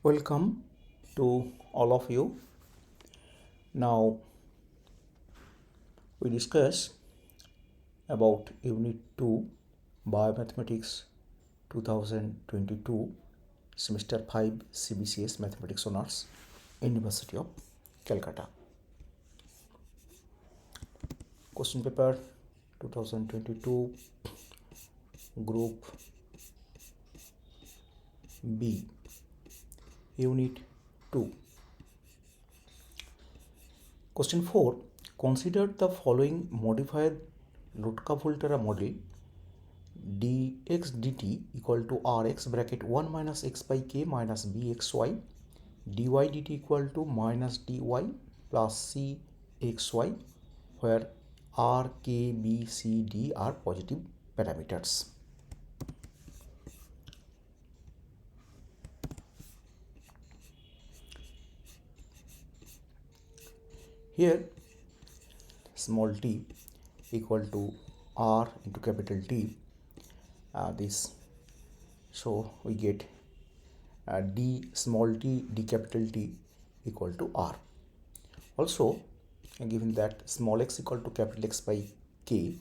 Welcome to all of you. Now we discuss about Unit 2 Biomathematics 2022 Semester 5 CBCS Mathematics Honors, University of Calcutta. Question paper 2022 Group B Unit 2. Question 4. Consider the following modified Lotka-Volterra model dx dt equal to rx bracket 1 minus x by k minus bxy dy dt equal to minus dy plus cxy, where r, k, b, c, d are positive parameters. Here small t equal to r into capital T, so we get d small t d capital T equal to r. Also given that small x equal to capital X by k,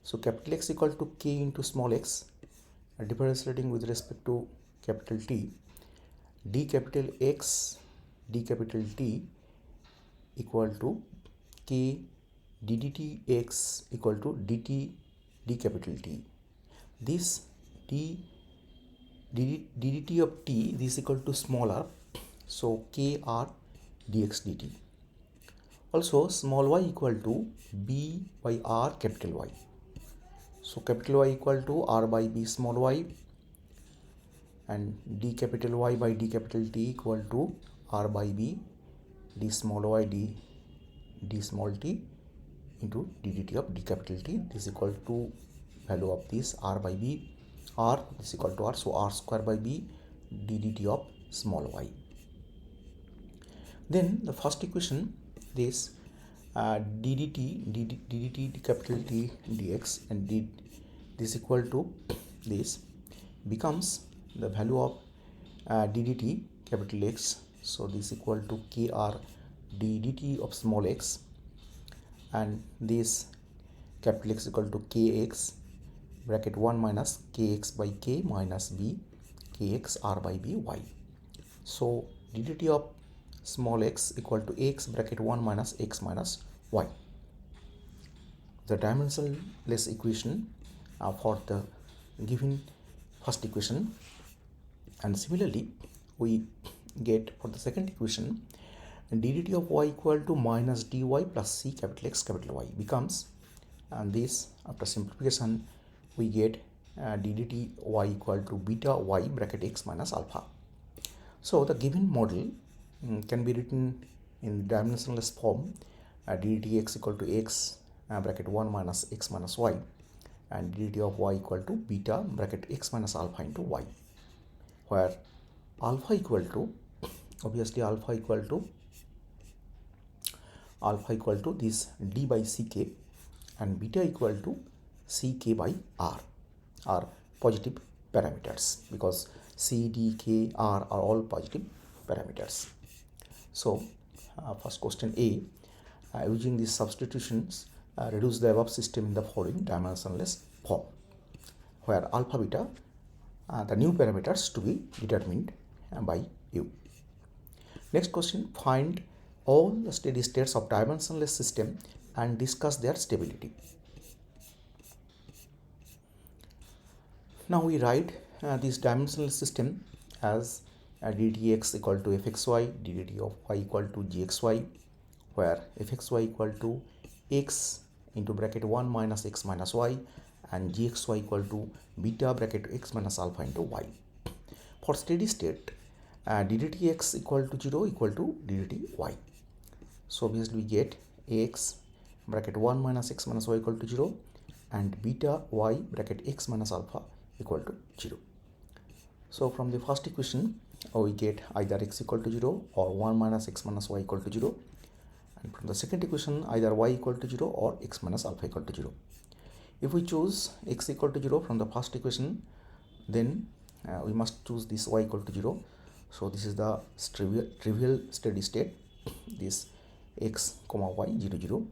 so capital X equal to k into small x, differentiating with respect to capital T, d capital X d capital T equal to k d dt x equal to dt d capital T. This dt of t, this is equal to small r, so k r dx dt. Also small y equal to b by r capital Y, so capital Y equal to r by b small y, and d capital Y by d capital T equal to r by b d small y d small t into d dt of d capital T. This is equal to value of this r by b, r is equal to r, so r square by b d dt of small y. Then the first equation, this d dt capital T dx and this equal to this becomes the value of d dt capital X, so this equal to kr d dt of small x, and this capital X equal to kx bracket 1 minus kx by k minus b kx r by b y. So d dt of small x equal to x bracket 1 minus x minus y. The dimensionless equation for the given first equation, and similarly we get for the second equation d dt of y equal to minus dy plus c capital X capital Y becomes, and this after simplification we get d dt y equal to beta y bracket x minus alpha. So the given model can be written in dimensionless form, d dt x equal to x bracket 1 minus x minus y, and d dt of y equal to beta bracket x minus alpha into y, where alpha equal to, obviously alpha equal to this d by ck, and beta equal to ck by r are positive parameters, because c, d, k, r are all positive parameters. So first question A, using these substitutions reduce the above system in the following dimensionless form, where alpha beta the new parameters to be determined by you. Next question, find all the steady states of dimensionless system and discuss their stability. Now we write this dimensionless system as ddx equal to fxy, ddt of y equal to gxy, where fxy equal to x into bracket 1 minus x minus y, and gxy equal to beta bracket x minus alpha into y. For steady state, ddt x equal to 0 equal to ddt y. So obviously we get x bracket 1 minus x minus y equal to 0, and beta y bracket x minus alpha equal to 0. So from the first equation we get either x equal to 0 or 1 minus x minus y equal to 0, and from the second equation either y equal to 0 or x minus alpha equal to 0. If we choose x equal to 0 from the first equation, then we must choose this y equal to 0. So this is the trivial steady state, this x comma y 0 0.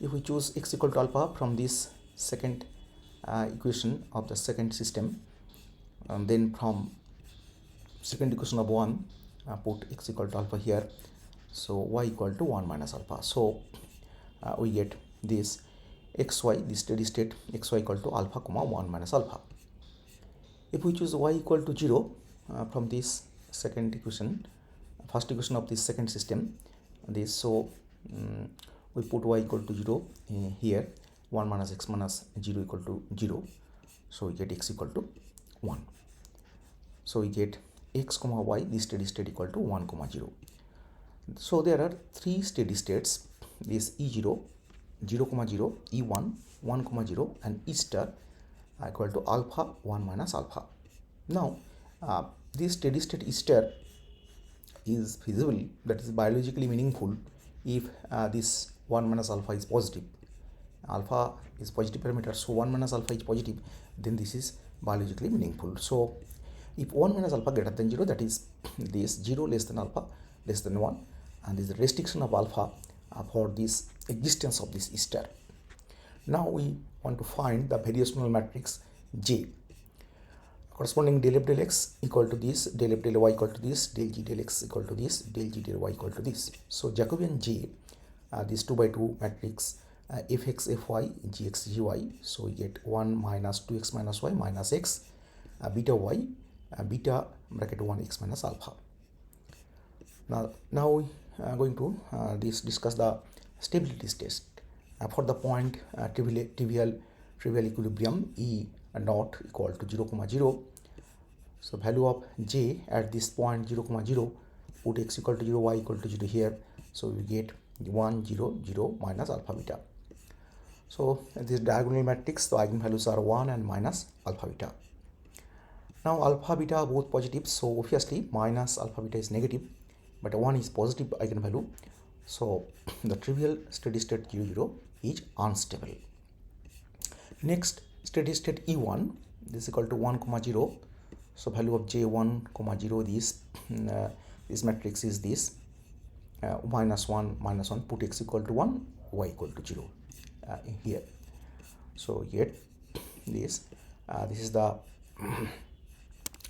If we choose x equal to alpha from this second equation of the second system, then from second equation of 1, put x equal to alpha here, so y equal to 1 minus alpha. So we get this xy, the steady state xy equal to alpha comma 1 minus alpha. If we choose y equal to 0 from this second equation, first equation of this second system, this, so we put y equal to 0 here, 1 minus x minus 0 equal to 0, so we get x equal to 1. So we get x comma y, the steady state equal to 1 comma 0. So there are three steady states, this e0, 0 comma 0, e1, 1 comma 0, and e star equal to alpha 1 minus alpha. Now this steady state e star is feasible, that is biologically meaningful, if this 1 minus alpha is positive. Alpha is positive parameter, so 1 minus alpha is positive, then this is biologically meaningful. So if 1 minus alpha greater than 0, that is this 0 less than alpha less than 1, and this is the restriction of alpha for this existence of this star. Now we want to find the variational matrix J corresponding del f del x equal to this, del f del y equal to this, del g del x equal to this, del g del y equal to this. So Jacobian J, this 2 by 2 matrix, fx fy gx gy, so we get 1 minus 2x minus y minus x, beta y, beta bracket 1 x minus alpha. Now we are going to discuss the stability test for the point trivial equilibrium e naught equal to 0 comma 0. So value of j at this point 0 comma 0, put x equal to 0, y equal to 0 here, so we get 1 0 0 minus alpha beta. So this diagonal matrix, the eigenvalues are 1 and minus alpha beta. Now alpha beta are both positive, so obviously minus alpha beta is negative, but 1 is positive eigenvalue, so the trivial steady state 0 0 is unstable. Next steady state e1, this is equal to 1 comma 0, so value of j 1 comma 0, this matrix is this, minus 1 minus 1, put x equal to 1, y equal to 0 here, so yet this is the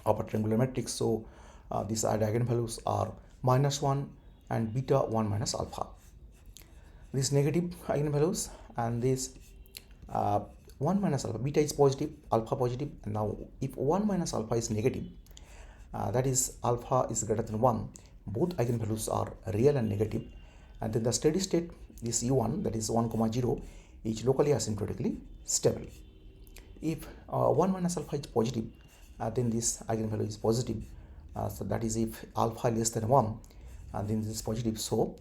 upper triangular matrix. So these eigenvalues are minus 1 and beta 1 minus alpha. These negative eigenvalues, and this 1 minus alpha, beta is positive, alpha positive. And now if 1 minus alpha is negative, that is alpha is greater than 1, both eigenvalues are real and negative, and then the steady state, this u1, that is 1 comma 0, is locally asymptotically stable. If 1 minus alpha is positive, then this eigenvalue is positive, so that is if alpha less than 1, then this is positive. So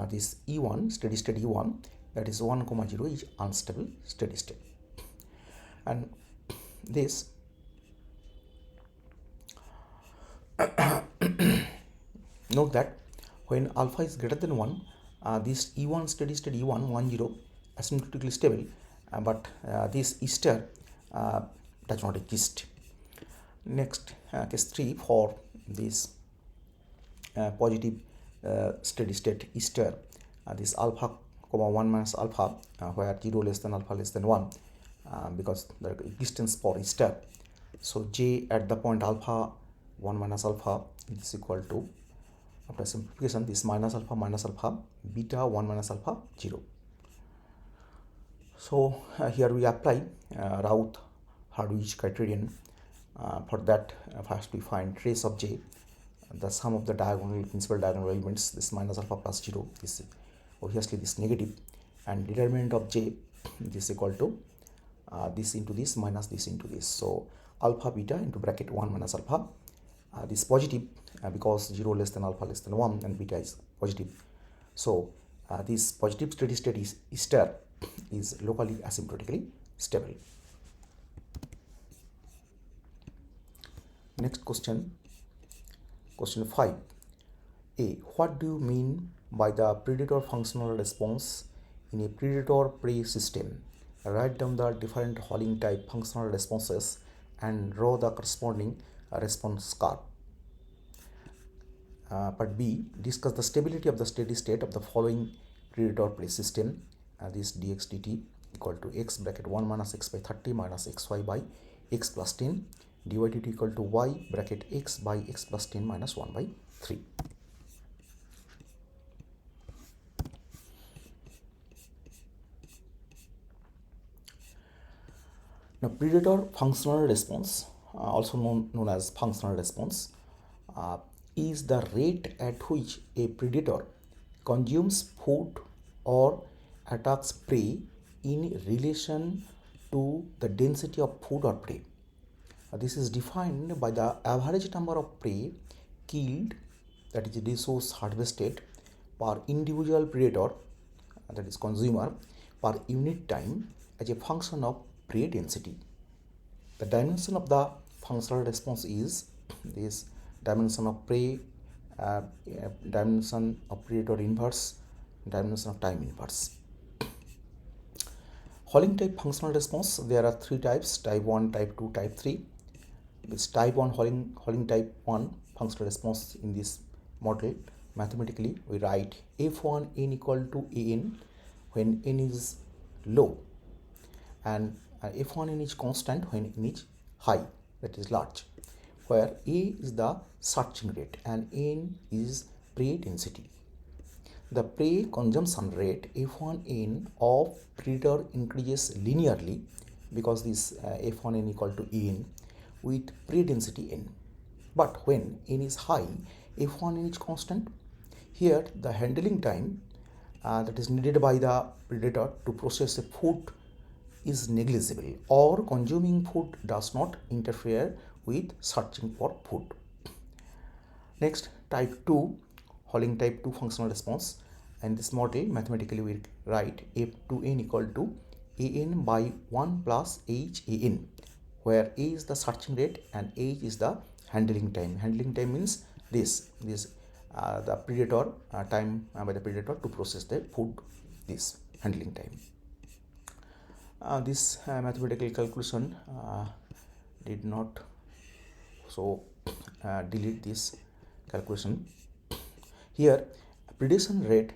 this e1, steady state e1, that is 1 comma 0, is unstable steady state. And this note that when alpha is greater than 1, this e1 steady state e1 1 0 asymptotically stable, but this e star does not exist. Next, case 3 for this positive steady state e star, this alpha comma 1 minus alpha, where 0 less than alpha less than 1, because the existence for e star. So j at the point alpha 1 minus alpha is equal to, after simplification, this minus alpha beta 1 minus alpha 0. So here we apply Routh-Hurwitz criterion. For that, first we find trace of j, the sum of the principal diagonal elements, this minus alpha plus 0, this obviously this negative, and determinant of j, this equal to this into this minus this into this. So alpha beta into bracket 1 minus alpha, this positive because 0 less than alpha less than 1 and beta is positive. So this positive steady state is star is locally asymptotically stable. Next question, question 5. A. What do you mean by the predator functional response in a predator-prey system? Write down the different Holling type functional responses and draw the corresponding response curve. Part B, discuss the stability of the steady state of the following predator prey system. This dx dt equal to x bracket 1 minus x by 30 minus xy by x plus 10, dy dt equal to y bracket x by x plus 10 minus 1 by 3. Now, predator functional response, also known as functional response, is the rate at which a predator consumes food or attacks prey in relation to the density of food or prey. This is defined by the average number of prey killed, that is resource harvested, per individual predator, that is consumer, per unit time as a function of prey density. The dimension of the functional response is this dimension of prey, dimension of predator inverse, dimension of time inverse. Hauling type functional response, there are three types: type 1, type 2, type 3. This type 1 hauling type 1 functional response in this model, mathematically we write f1 n equal to an when n is low, and f1 n is constant when n is high, that is large, where a is the searching rate and n is prey density. The prey consumption rate f1n of predator increases linearly because this f1n equal to n with prey density n. But when n is high, f1n is constant. Here the handling time that is needed by the predator to process a food is negligible, or consuming food does not interfere with searching for food. Next, type 2 hauling type 2 functional response. And this model, mathematically we write f2n equal to an by 1 plus han, where a is the searching rate and h is the handling time. Handling time means this the predator time by the predator to process the food, this handling time. This mathematical calculation did not, so delete this calculation. Here predation rate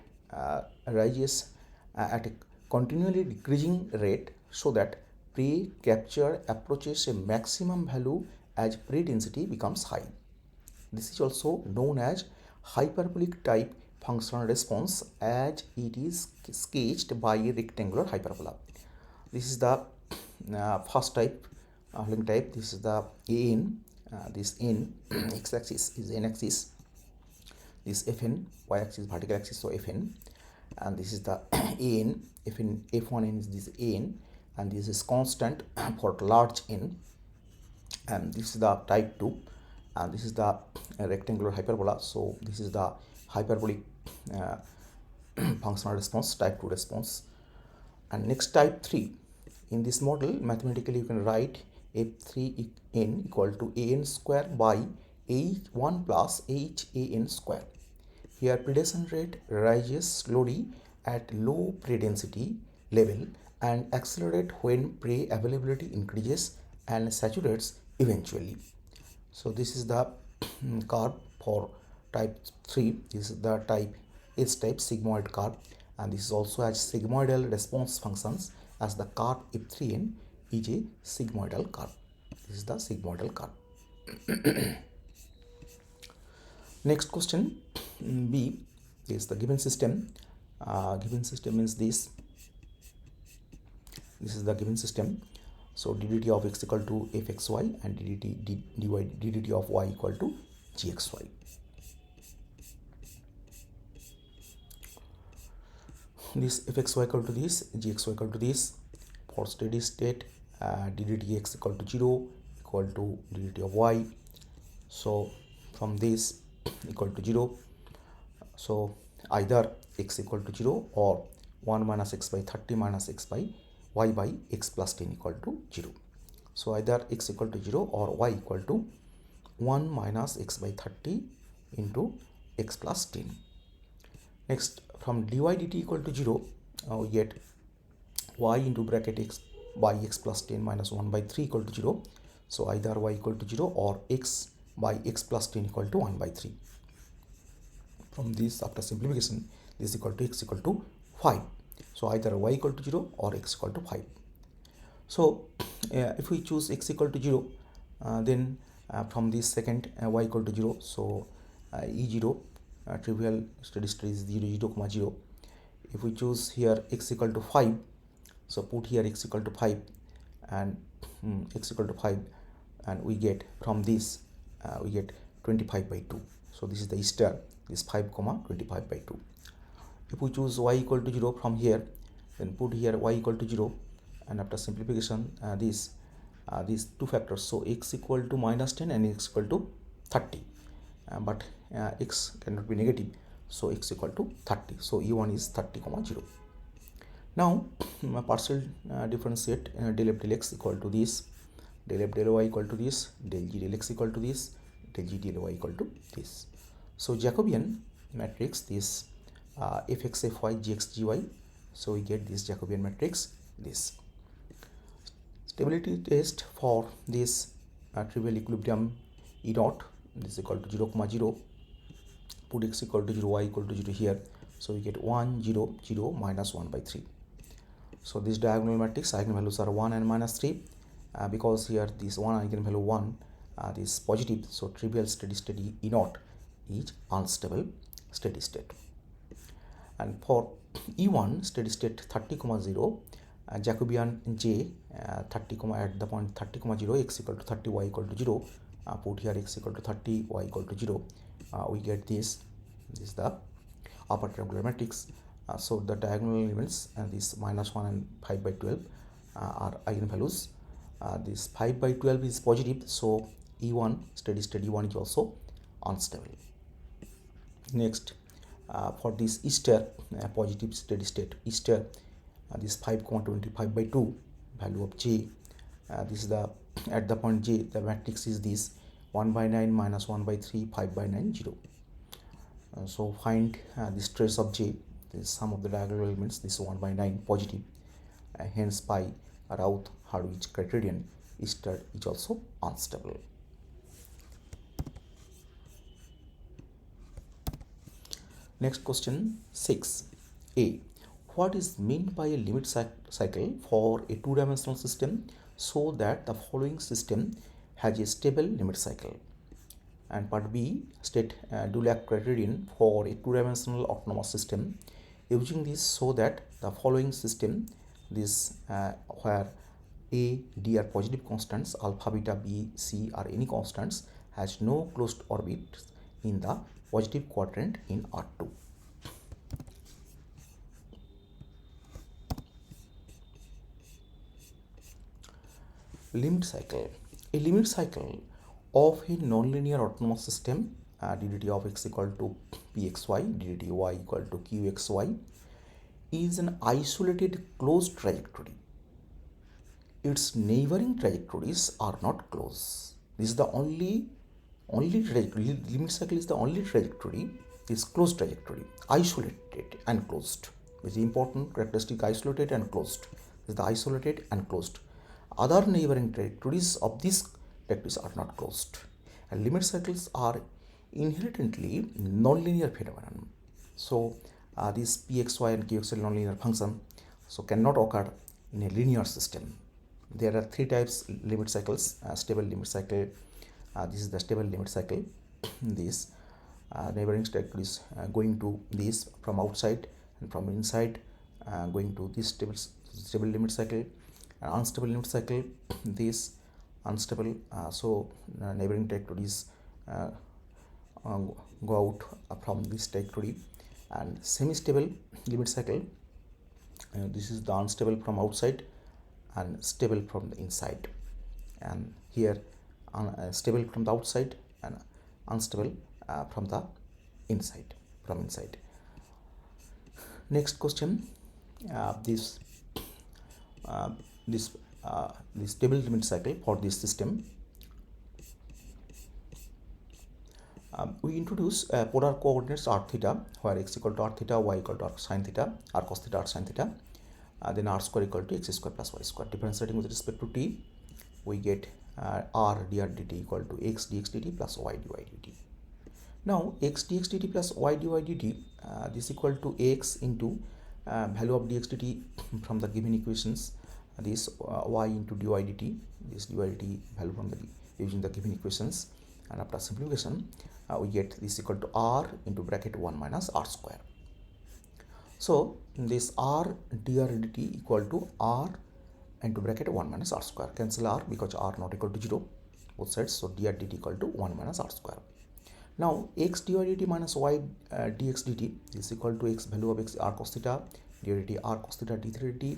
rises at a continually decreasing rate, so that prey capture approaches a maximum value as prey density becomes high. This is also known as hyperbolic type functional response, as it is sketched by a rectangular hyperbola. This is the first type, hauling type. This is the an, this n x-axis is n-axis, this fn, y-axis vertical axis, so fn, and this is the an, fn, f1n is this an, and this is constant for large n, and this is the type 2, and this is the rectangular hyperbola, so this is the hyperbolic functional response, type 2 response. And next, type 3. In this model, mathematically you can write f3n equal to an square by h1 plus han square. Here predation rate rises slowly at low prey density level and accelerate when prey availability increases and saturates eventually. So this is the curve for type 3. This is the type S-type sigmoid curve, and this is also as sigmoidal response functions, as the curve f3n is a sigmoidal curve. This is the sigmoidal curve. Next question, B, is the given system. Given system is this. This is the given system. So ddt of x equal to fxy and ddt of y equal to gxy. This fxy equal to this, gxy equal to this. For steady state, ddt x equal to 0 equal to ddt of y. So from this equal to 0, so either x equal to 0 or 1 minus x by 30 minus x by y by x plus 10 equal to 0. So either x equal to 0 or y equal to 1 minus x by 30 into x plus 10. Next, from dy dt equal to 0, we get y into bracket x by x plus 10 minus 1 by 3 equal to 0. So either y equal to 0 or x by x plus 10 equal to 1 by 3. From this, after simplification, this is equal to x equal to 5. So either y equal to 0 or x equal to 5. So if we choose x equal to 0, then from this second y equal to 0, so e0 trivial steady state is 0 0 comma 0. If we choose here x equal to 5, so put here x equal to 5 and x equal to 5, and we get from this we get 25 by 2. So this is the star, this 5 comma 25 by 2. If we choose y equal to 0 from here, then put here y equal to 0, and after simplification these two factors, so x equal to minus 10 and x equal to 30, but x cannot be negative, so x equal to 30, so e1 is 30 comma 0. Now partial differentiate del f del x equal to this, del f del y equal to this, del g del x equal to this, del g del y equal to this. So Jacobian matrix, this fx fy gx gy, so we get this Jacobian matrix. This stability test for this trivial equilibrium E dot, this is equal to 0 comma 0, put x equal to 0, y equal to 0 here, so we get 1 0 0 minus 1 by 3. So this diagonal matrix eigenvalues are 1 and minus 3, because here this one eigenvalue 1 this positive, so trivial steady state E naught is unstable steady state. And for E1 steady state 30 comma 0, Jacobian J 30 comma at the point 30 comma 0, x equal to 30, y equal to 0, put here x equal to 30, y equal to 0, we get this is the upper triangular matrix. So the diagonal elements, this minus 1 and 5 by 12 are eigenvalues. This 5 by 12 is positive, so E1 steady state E1 is also unstable. Next, for this E star positive steady state E star, this 5 comma 25 by 2 value of j, this is the at the point j, the matrix is this 1 by 9 minus 1 by 3 5 by 9 0. So find the stress of j, this sum of the diagonal elements, this 1 by 9 positive, hence by Routh-Hurwitz criterion E star is also unstable. Next question 6a. What is meant by a limit cycle for a two-dimensional system so that the following system has a stable limit cycle? And part B, state Dulac criterion for a two-dimensional autonomous system using this so that the following system, this where A, D are positive constants, alpha, beta, B, C are any constants, has no closed orbit in the positive quadrant in R2. Limit cycle. A limit cycle of a nonlinear autonomous system, ddt of x equal to pxy, ddt y equal to qxy, is an isolated closed trajectory. Its neighboring trajectories are not closed. This is the only trajectory. Limit cycle is the only trajectory, is closed trajectory, isolated and closed. This is important characteristic, isolated and closed. This is the isolated and closed. Other neighboring trajectories of this trajectories are not closed. And limit cycles are inherently nonlinear phenomenon. So this pxy and qxy nonlinear function so cannot occur in a linear system. There are three types limit cycles: stable limit cycle. This is the stable limit cycle. This neighboring trajectories going to this from outside and from inside going to this stable limit cycle. Unstable limit cycle, this unstable, so neighboring trajectories go out from this trajectory. And semi-stable limit cycle, this is the unstable from outside and stable from the inside, and here stable from the outside and unstable from the inside, Next question, this stable limit cycle for this system, we introduce polar coordinates r theta, where x equal to r theta, y equal to r sin theta, r cos theta, r sin theta, then r square equal to x square plus y square. Differentiating with respect to t, we get r dr dt equal to x dx dt plus y dy dt. Now x dx dt plus y dy dt, this equal to x into value of dx dt from the given equations, this y into dy dt, this dy dt value from the using the given equations, and after simplification we get this equal to r into bracket 1 minus r square. So this r dr dt equal to r into bracket 1 minus r square, cancel r because r not equal to 0 both sides, so dr dt equal to 1 minus r square. Now x dy dt minus y dx dt is equal to x value of x r cos theta, dy dt r cos theta d theta dt,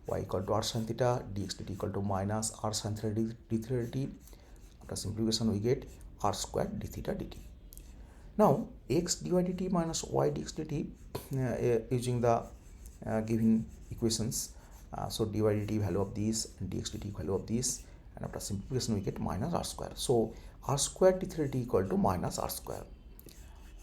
y equal to r sin theta, dx dt equal to minus r sin theta d theta dt. After simplification we get r square d theta dt. Now x dy dt minus y dx dt using the given equations, so dy dt value of this and dx dt value of this, and after simplification we get minus r square. So r square d theta dt equal to minus r square,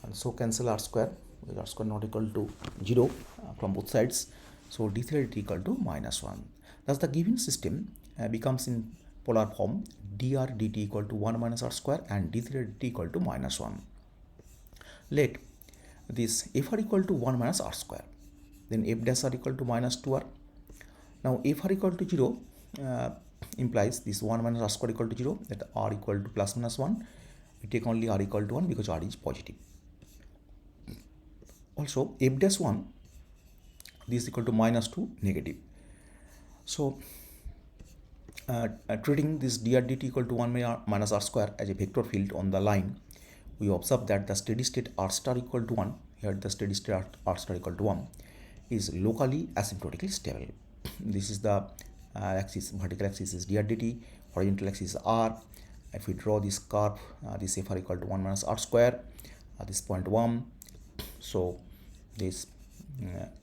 and so cancel r square because r square not equal to 0 from both sides, so d theta dt equal to minus 1. Thus the given system becomes in polar form dr dt equal to 1 minus r square and d theta dt equal to minus 1. Let this fr equal to 1 minus r square, then f dash r equal to minus 2r. Now fr equal to 0 implies this 1 minus r square equal to 0, that r equal to plus minus 1. We take only r equal to 1 because r is positive. Also f dash 1, this equal to minus 2 negative. So treating this dr dt equal to 1 minus r square as a vector field on the line, we observe that the steady state r star equal to 1, here the steady state r star equal to 1 is locally asymptotically stable. This is the axis, vertical axis is dr dt, horizontal axis is r. If we draw this curve, this fr equal to 1 minus r square, this point 1, so this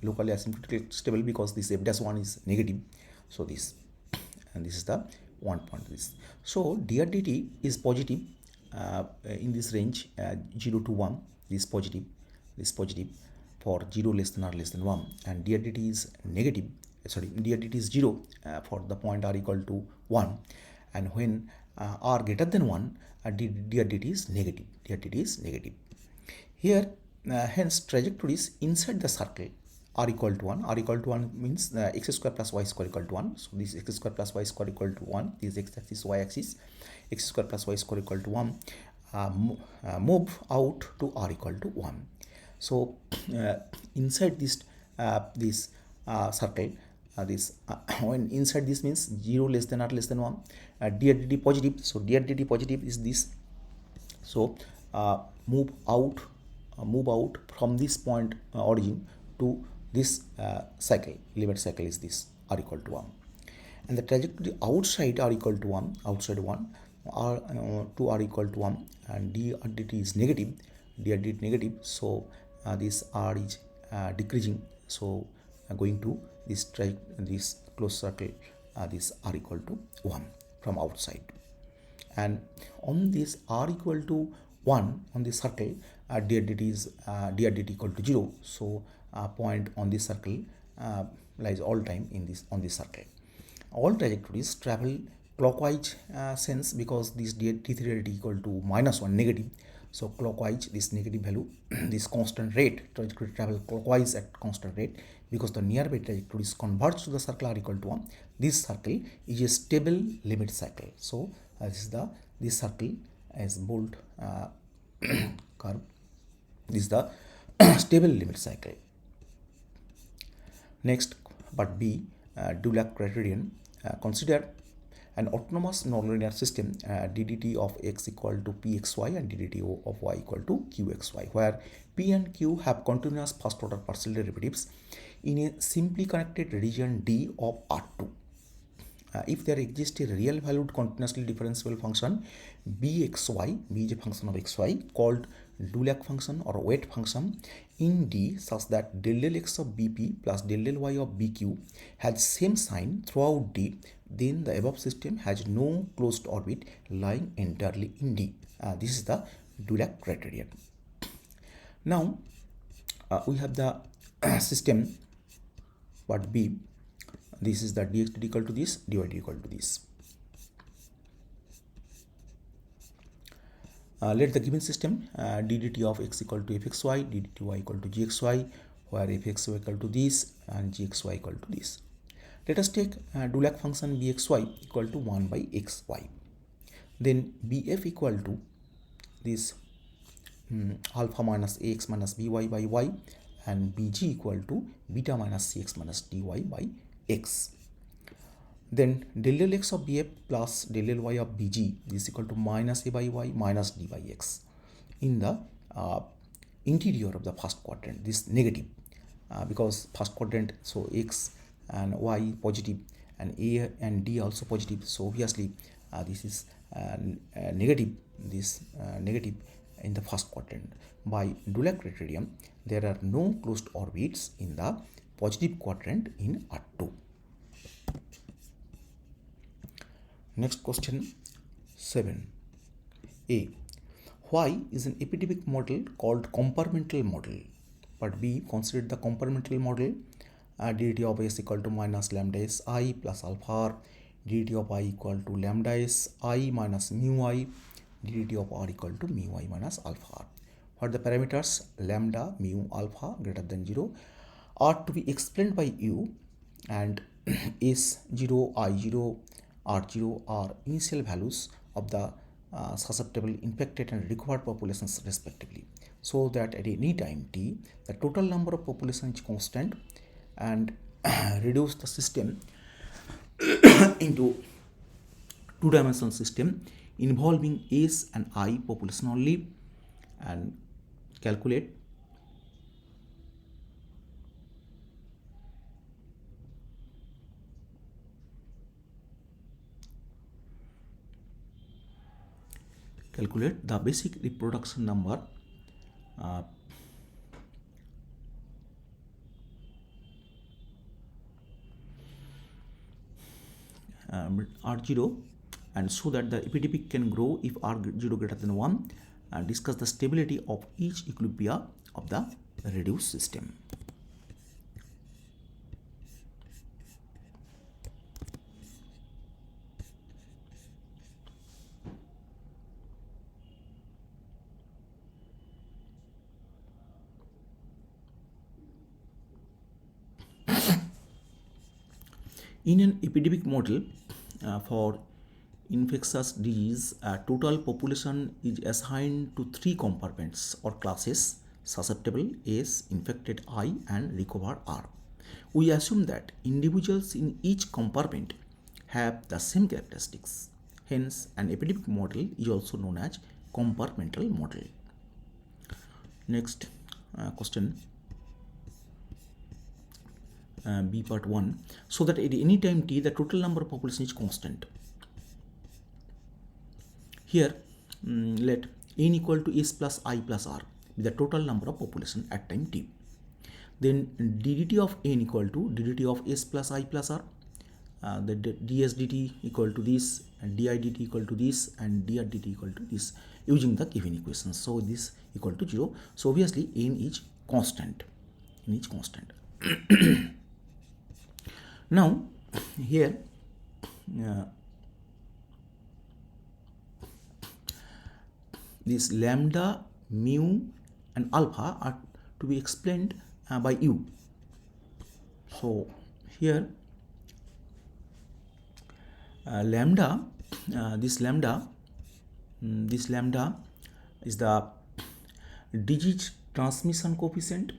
locally asymptotically stable because this f dash 1 is negative, so this, and this is the 1 point this. So dr dt is positive in this range 0 to 1, this positive for 0 less than or less than 1, and dr dt is negative, dr dt is 0 for the point r equal to 1, and when r greater than 1, dr dt is negative. Here hence trajectories inside the circle r equal to 1. R equal to 1 means x square plus y square equal to 1. So this x square plus y square equal to 1. This x axis, y axis, x square plus y square equal to 1. Move out to r equal to 1. So inside this circle, when inside this means 0 less than or less than 1, dr dt positive. So dr dt positive is this. So move out from this point origin to this cycle, limit cycle is this r equal to 1, and the trajectory outside r equal to 1, outside 1 r to r equal to 1, and dr dt is negative, so this r is decreasing, so going to this closed circle, this r equal to 1 from outside, and on this r equal to 1 on this circle, dr dt is dr dt equal to 0, so point on this circle lies all time in this on this circle. All trajectories travel clockwise sense because this d theta dt equal to minus 1 negative, so clockwise this negative value this constant rate, trajectory travel clockwise at constant rate because the nearby trajectories converge to the circle r equal to 1. This circle is a stable limit cycle, so this circle as bold curve, this is the stable limit cycle. Next, part B, Dulac criterion. Consider an autonomous nonlinear system ddt of x equal to pxy and ddt of y equal to qxy, where p and q have continuous first order partial derivatives in a simply connected region D of R2. If there exists a real valued continuously differentiable function bxy, b is a function of xy called Dulac function or weight function in D such that del x of bp plus del y of bq has same sign throughout D, then the above system has no closed orbit lying entirely in D. This is the Dulac criterion. Now we have the system part B. This is the dx dt equal to this, dy dt equal to this. Let the given system ddt of x equal to fxy, ddt y equal to gxy, where fxy equal to this and gxy equal to this. Let us take Dulac function bxy equal to 1 by xy. Then bf equal to this alpha minus ax minus by y, and bg equal to beta minus cx minus dy by x. Then del x of bf plus del y of bg is equal to minus a by y minus d by x. In the interior of the first quadrant, this negative, because first quadrant, so x and y positive and a and d also positive, so obviously this is negative, this negative in the first quadrant. By Dulac criterion, there are no closed orbits in the positive quadrant in R2. Next question 7. A. Why is an epidemic model called compartmental model? But B. Consider the compartmental model. Ddt of s equal to minus lambda s I plus alpha r, ddt of I equal to lambda s I minus mu I, ddt of r equal to mu I minus alpha r. What the parameters lambda, mu, alpha greater than 0 are to be explained by u, and s0, I0, R0 are initial values of the susceptible, infected and recovered populations respectively, so that at any time t the total number of population is constant, and reduce the system into two-dimensional system involving s and I population only, and calculate the basic reproduction number R0, and so that the epidemic can grow if R0 greater than 1, and discuss the stability of each equilibria of the reduced system. In an epidemic model for infectious disease, total population is assigned to 3 compartments or classes: susceptible S, infected I, and recovered R. We assume that individuals in each compartment have the same characteristics. Hence, an epidemic model is also known as compartmental model. Next question. B part 1, so that at any time t the total number of population is constant. Here let n equal to s plus I plus r be the total number of population at time t. Then ddt of n equal to ddt of s plus I plus r, the ds dt equal to this, and di dt equal to this, and dr dt equal to this, using the given equations. So this equal to 0. So obviously n is constant. N is constant. Now here this lambda, mu and alpha are to be explained by u. So here lambda, this lambda is the disease transmission coefficient,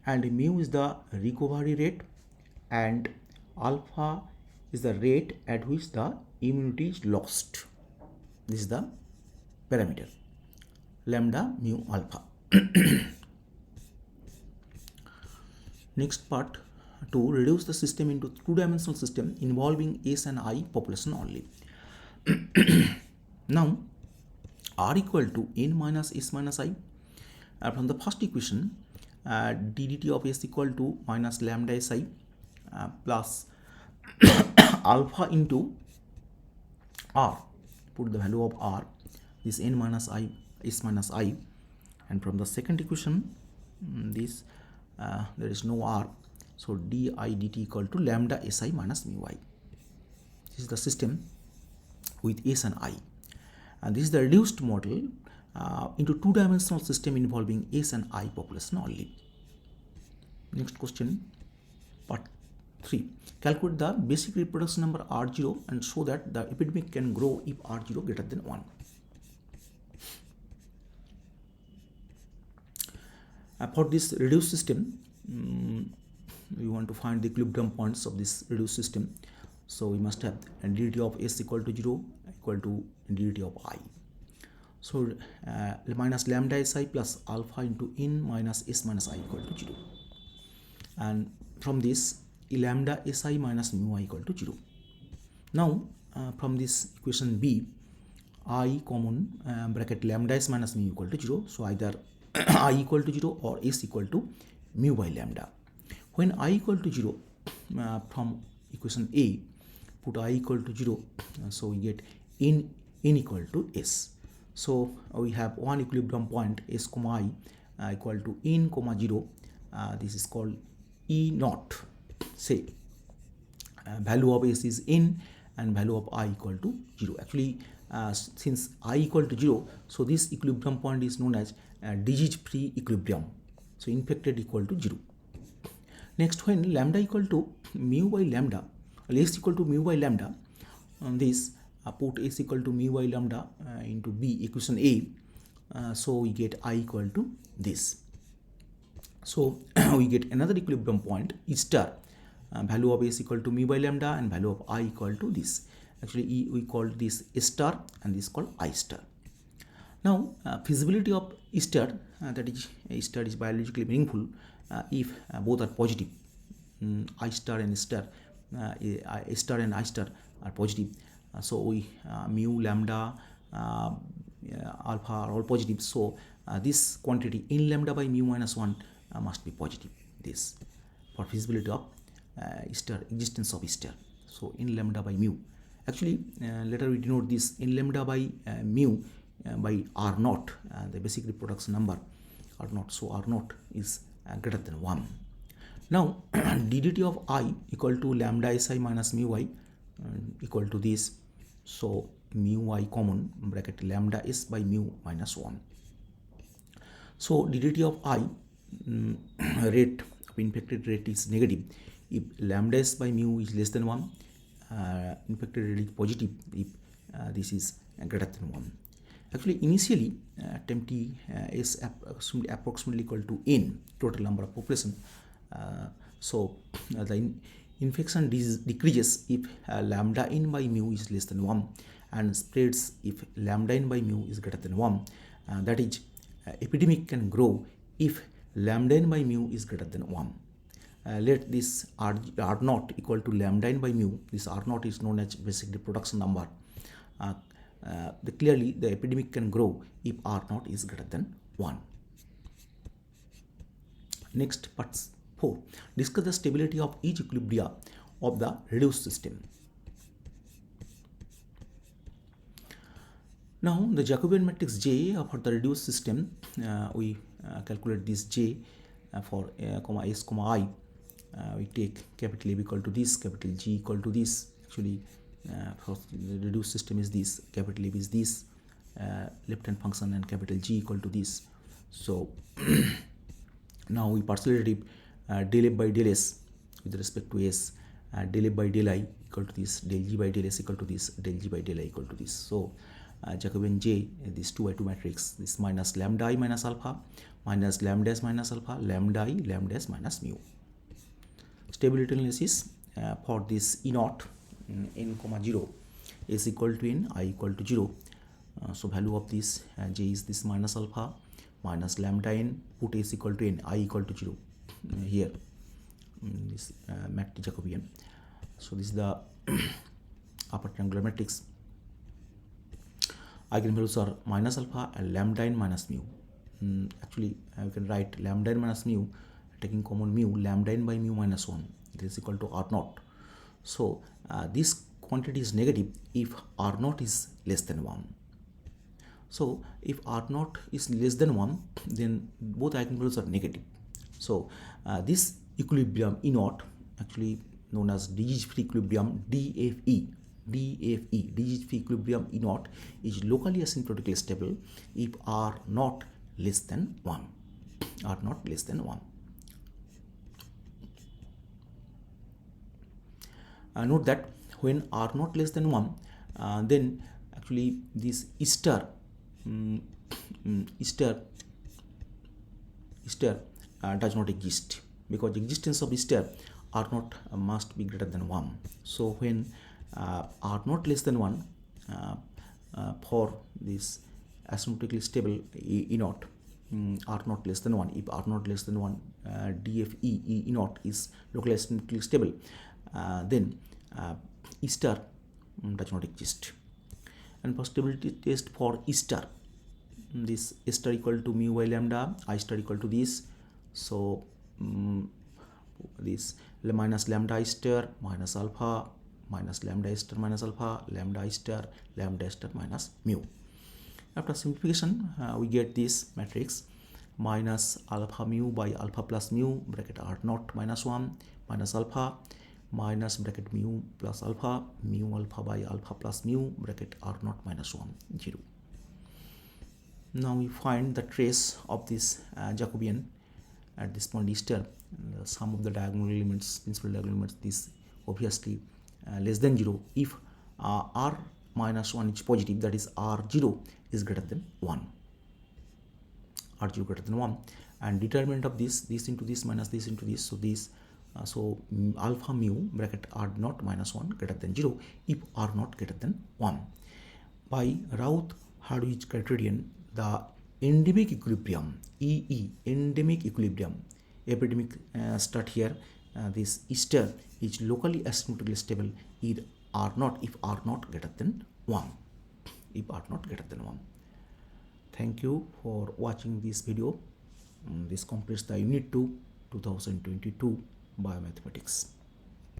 and mu is the recovery rate, and alpha is the rate at which the immunity is lost. This is the parameter lambda, mu, alpha. Next part, to reduce the system into two-dimensional system involving S and I population only. Now R equal to n minus s minus I. From the first equation, ddt of s equal to minus lambda si plus alpha into r. Put the value of r, this n minus I, s minus I, and from the second equation, this there is no r, so di dt equal to lambda si minus mu I. This is the system with s and I, and this is the reduced model into two-dimensional system involving S and I population only. Next question, part 3. Calculate the basic reproduction number R0 and show that the epidemic can grow if R0 greater than 1. For this reduced system, we want to find the equilibrium points of this reduced system. So we must have ddt of S equal to 0 equal to ddt of I. So minus lambda Si plus alpha into n minus S minus I equal to 0. And from this, lambda Si minus mu I equal to 0. Now from this equation B, I common bracket lambda S minus mu equal to 0. So either I equal to 0 or S equal to mu by lambda. When I equal to 0, from equation A, put I equal to 0, so we get n equal to S. So we have one equilibrium point S comma I equal to n comma 0. This is called E naught. Say value of S is n and value of I equal to 0. Actually, since I equal to 0, so this equilibrium point is known as disease-free equilibrium. So infected equal to 0. Next, when lambda equal to mu by lambda, S equal to mu by lambda, this put S equal to mu by lambda into B equation A, so we get I equal to this. So we get another equilibrium point E star, value of S equal to mu by lambda and value of I equal to this. Actually we call this S star and this called I star. Now feasibility of E star, that is E star is biologically meaningful if both are positive. I star and star, A star and I star are positive. So we mu, lambda, alpha are all positive. So this quantity in lambda by mu minus 1 must be positive. This for feasibility of star, existence of star. So in lambda by mu. Actually later we denote this in lambda by mu by R naught, the basic reproduction number R naught. So R naught is greater than 1. Now ddt of I equal to lambda Si minus mu I equal to this. So mu I common bracket lambda S by mu minus 1. So ddt of I rate of infected rate is negative if lambda S by mu is less than 1. Infected rate is positive if this is greater than 1. Actually initially tempty is approximately equal to n, total number of population. So the infection decreases if lambda n by mu is less than 1 and spreads if lambda n by mu is greater than 1. That is epidemic can grow if lambda n by mu is greater than 1. Let this R naught equal to lambda n by mu. This R naught is known as basic reproduction number. Clearly the epidemic can grow if R naught is greater than 1. Next, part 4. Discuss the stability of each equilibria of the reduced system. Now the Jacobian matrix J for the reduced system, we calculate this J for comma S comma I. We take capital A equal to this, capital G equal to this. Actually for the reduced system is this, capital A is this, left hand function, and capital G equal to this. So now we partially derive del F by del S with respect to S, del F by del I equal to this, del G by del S equal to this, del G by del I equal to this. So Jacobian J, this 2 by 2 matrix, this minus lambda I minus alpha, minus lambda S minus alpha, lambda I, lambda S minus mu. Stability analysis for this E naught, n comma 0, S equal to n, I equal to 0. So value of this J is this minus alpha minus lambda n, put S equal to n, I equal to 0 here, this matrix Jacobian. So this is the upper triangular matrix. Eigenvalues are minus alpha and lambda n minus mu. Actually you can write lambda n minus mu, taking common mu, lambda n by mu minus 1, this is equal to R naught. So this quantity is negative if R naught is less than 1. So if R naught is less than 1, then both eigenvalues are negative. So this equilibrium E naught, actually known as disease-free equilibrium DFE, DFE, digital equilibrium E naught, is locally asymptotically stable if R not less than 1. R not less than 1. Note that when R not less than 1, then actually this star does not exist, because the existence of star R naught must be greater than 1. So when R naught less than 1, for this asymptotically stable E naught, R naught less than 1, if R naught less than 1, DFE E naught is locally asymptotically stable, then E star does not exist. And possibility test for E star, this A star equal to mu by lambda, I star equal to this, so this minus lambda I star minus alpha minus lambda I star minus alpha, lambda I star minus mu. After simplification, we get this matrix minus alpha mu by alpha plus mu bracket R naught minus 1 minus alpha minus bracket mu plus alpha, mu alpha by alpha plus mu bracket R naught minus 1, 0. Now we find the trace of this Jacobian at this point star. The sum of the diagonal elements, principal diagonal elements, is obviously less than 0 if R minus 1 is positive, that is R0 is greater than 1. R0 greater than 1, and determinant of this into this minus this into this, so this alpha mu bracket R naught minus 1 greater than 0 if R naught greater than 1. By Routh-Hurwitz criterion, the endemic equilibrium, endemic equilibrium, epidemic start here, this star is locally asymptotically stable if R naught greater than 1. If R naught greater than 1. Thank you for watching this video. This completes the Unit 2 2022 Biomathematics.